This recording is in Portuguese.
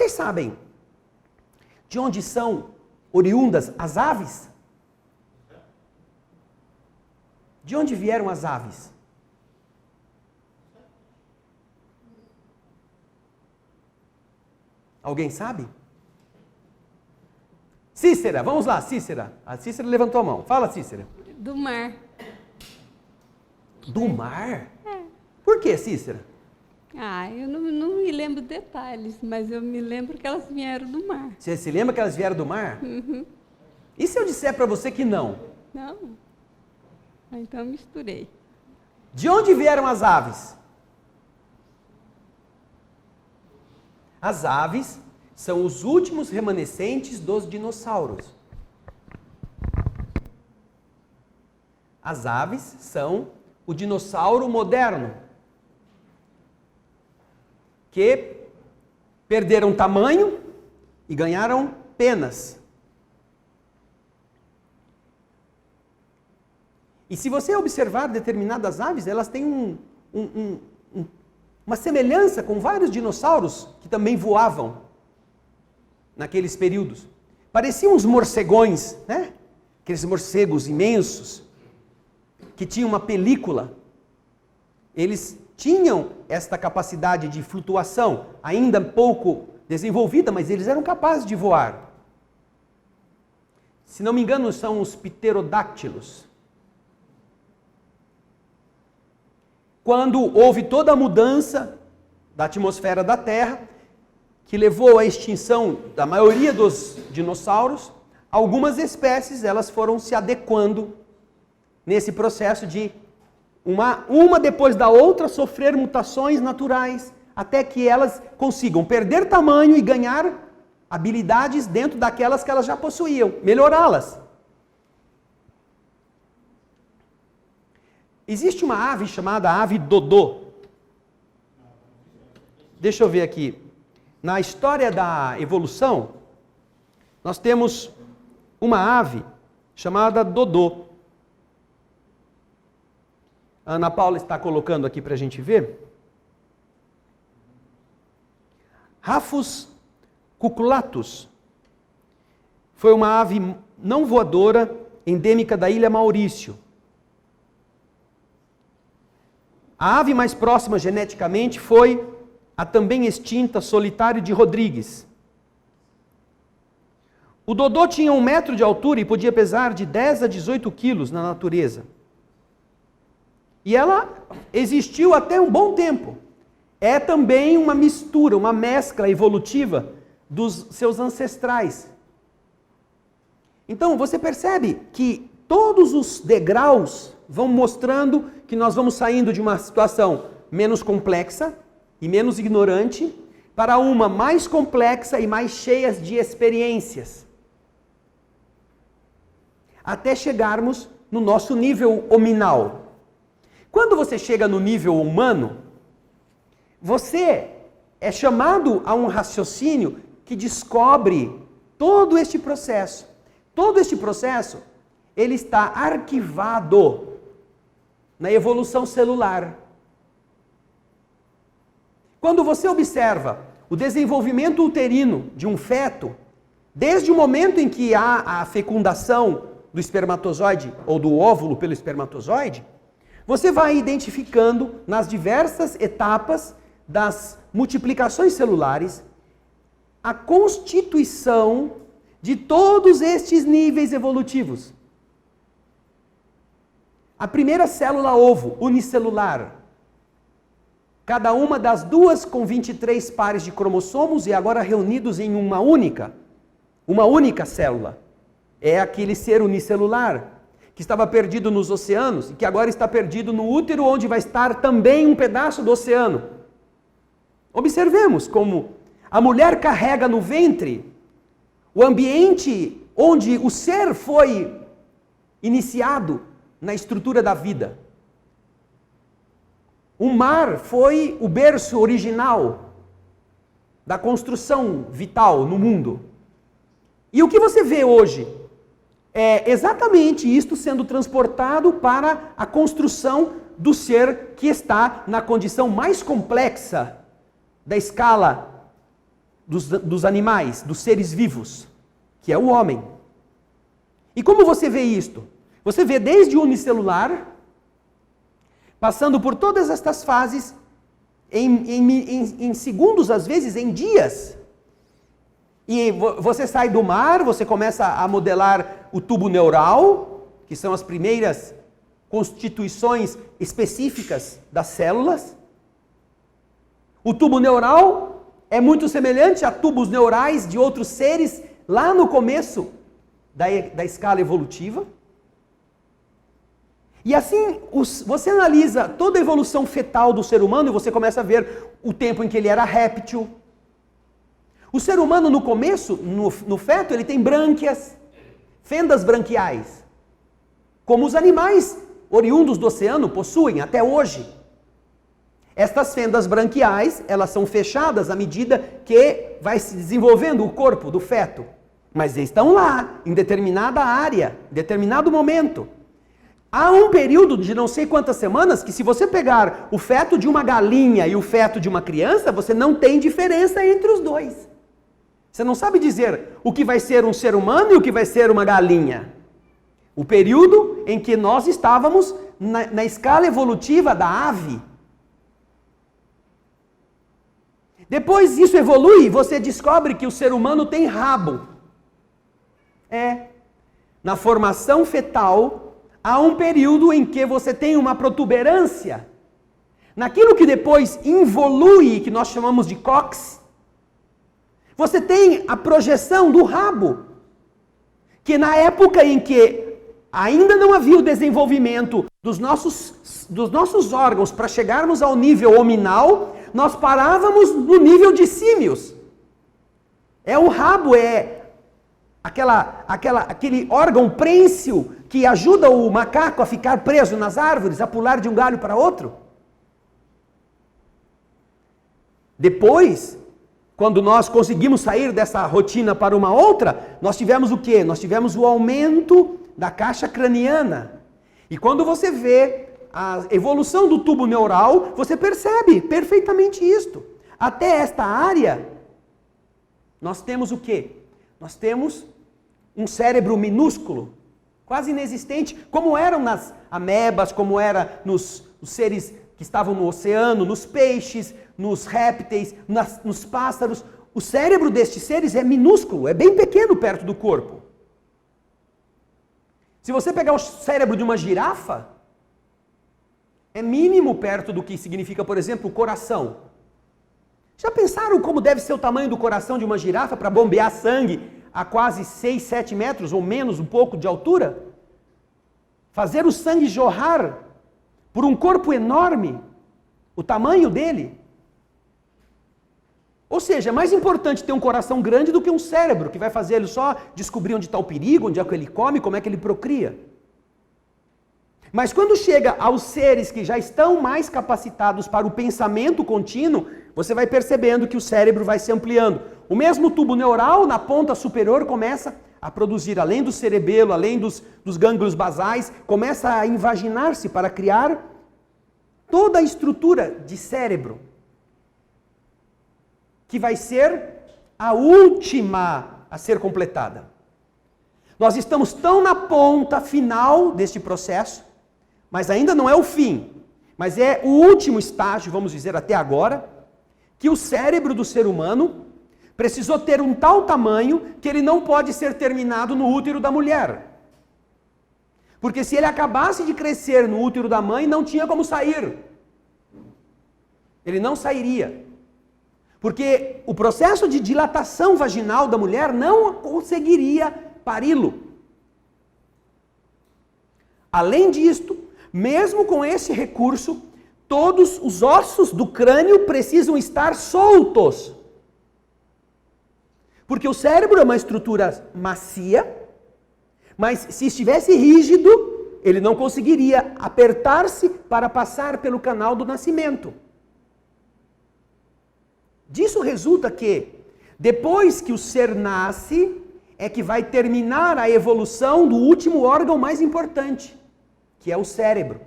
Vocês sabem de onde são oriundas as aves? De onde vieram as aves? Alguém sabe? Cícera, vamos lá, Cícera. A Cícera levantou a mão. Fala, Cícera. Do mar. Do mar? Por que, Cícera? Eu não me lembro detalhes, mas eu me lembro que elas vieram do mar. Você se lembra que elas vieram do mar? Uhum. E se eu disser para você que não? Não? Então misturei. De onde vieram as aves? As aves são os últimos remanescentes dos dinossauros. As aves são o dinossauro moderno, que perderam tamanho e ganharam penas. E se você observar determinadas aves, elas têm uma semelhança com vários dinossauros que também voavam naqueles períodos. Pareciam uns morcegões, né? Aqueles morcegos imensos que tinham uma película. Eles tinham esta capacidade de flutuação, ainda pouco desenvolvida, mas eles eram capazes de voar. Se não me engano, são os pterodáctilos. Quando houve toda a mudança da atmosfera da Terra, que levou à extinção da maioria dos dinossauros, algumas espécies elas foram se adequando nesse processo de uma depois da outra sofrer mutações naturais, até que elas consigam perder tamanho e ganhar habilidades dentro daquelas que elas já possuíam, melhorá-las. Existe uma ave chamada ave dodô. Deixa eu ver aqui. Na história da evolução, nós temos uma ave chamada dodô. A Ana Paula está colocando aqui para a gente ver. Rafus cuculatus foi uma ave não voadora endêmica da ilha Maurício. A ave mais próxima geneticamente foi a também extinta Solitário de Rodrigues. O dodô tinha 1 metro de altura e podia pesar de 10 a 18 quilos na natureza. E ela existiu até um bom tempo. É também uma mistura, uma mescla evolutiva dos seus ancestrais. Então, você percebe que todos os degraus vão mostrando que nós vamos saindo de uma situação menos complexa e menos ignorante para uma mais complexa e mais cheia de experiências. Até chegarmos no nosso nível hominal. Quando você chega no nível humano, você é chamado a um raciocínio que descobre todo este processo. Todo este processo, ele está arquivado na evolução celular. Quando você observa o desenvolvimento uterino de um feto, desde o momento em que há a fecundação do espermatozoide ou do óvulo pelo espermatozoide, você vai identificando nas diversas etapas das multiplicações celulares a constituição de todos estes níveis evolutivos. A primeira célula ovo, unicelular. Cada uma das duas com 23 pares de cromossomos e agora reunidos em uma única célula. É aquele ser unicelular que estava perdido nos oceanos e que agora está perdido no útero, onde vai estar também um pedaço do oceano. Observemos como a mulher carrega no ventre o ambiente onde o ser foi iniciado na estrutura da vida. O mar foi o berço original da construção vital no mundo. E o que você vê hoje é exatamente isto sendo transportado para a construção do ser que está na condição mais complexa da escala dos animais, dos seres vivos, que é o homem. E como você vê isto? Você vê desde o unicelular, passando por todas estas fases, em segundos, às vezes em dias. E você sai do mar, você começa a modelar o tubo neural, que são as primeiras constituições específicas das células. O tubo neural é muito semelhante a tubos neurais de outros seres lá no começo da escala evolutiva. E assim, você analisa toda a evolução fetal do ser humano e você começa a ver o tempo em que ele era réptil. O ser humano no começo, no feto, ele tem brânquias, fendas branquiais, como os animais oriundos do oceano possuem até hoje. Estas fendas branquiais, elas são fechadas à medida que vai se desenvolvendo o corpo do feto. Mas eles estão lá, em determinada área, em determinado momento. Há um período de não sei quantas semanas que se você pegar o feto de uma galinha e o feto de uma criança, você não tem diferença entre os dois. Você não sabe dizer o que vai ser um ser humano e o que vai ser uma galinha. O período em que nós estávamos na escala evolutiva da ave. Depois isso evolui e você descobre que o ser humano tem rabo. Na formação fetal, há um período em que você tem uma protuberância. Naquilo que depois involui, que nós chamamos de cóccix, você tem a projeção do rabo. Que na época em que ainda não havia o desenvolvimento dos nossos órgãos para chegarmos ao nível hominal, nós parávamos no nível de símios. O rabo aquele órgão prênsil que ajuda o macaco a ficar preso nas árvores, a pular de um galho para outro. Depois, quando nós conseguimos sair dessa rotina para uma outra, nós tivemos o quê? Nós tivemos o aumento da caixa craniana. E quando você vê a evolução do tubo neural, você percebe perfeitamente isto. Até esta área, nós temos o quê? Nós temos um cérebro minúsculo, quase inexistente, como eram nas amebas, como era nos seres que estavam no oceano, nos peixes, nos répteis, nos pássaros. O cérebro destes seres é minúsculo, é bem pequeno perto do corpo. Se você pegar o cérebro de uma girafa, é mínimo perto do que significa, por exemplo, o coração. Já pensaram como deve ser o tamanho do coração de uma girafa para bombear sangue a quase 6, 7 metros ou menos, um pouco de altura? Fazer o sangue jorrar por um corpo enorme, o tamanho dele. Ou seja, é mais importante ter um coração grande do que um cérebro, que vai fazer ele só descobrir onde está o perigo, onde é que ele come, como é que ele procria. Mas quando chega aos seres que já estão mais capacitados para o pensamento contínuo, você vai percebendo que o cérebro vai se ampliando. O mesmo tubo neural, na ponta superior, começa a produzir, além do cerebelo, além dos gânglios basais, começa a invaginar-se para criar toda a estrutura de cérebro, que vai ser a última a ser completada. Nós estamos tão na ponta final deste processo, mas ainda não é o fim, mas é o último estágio, vamos dizer até agora, que o cérebro do ser humano precisou ter um tal tamanho que ele não pode ser terminado no útero da mulher. Porque se ele acabasse de crescer no útero da mãe, não tinha como sair. Ele não sairia. Porque o processo de dilatação vaginal da mulher não conseguiria pari-lo. Além disto, mesmo com esse recurso, todos os ossos do crânio precisam estar soltos. Porque o cérebro é uma estrutura macia, mas se estivesse rígido, ele não conseguiria apertar-se para passar pelo canal do nascimento. Disso resulta que, depois que o ser nasce, é que vai terminar a evolução do último órgão mais importante, que é o cérebro.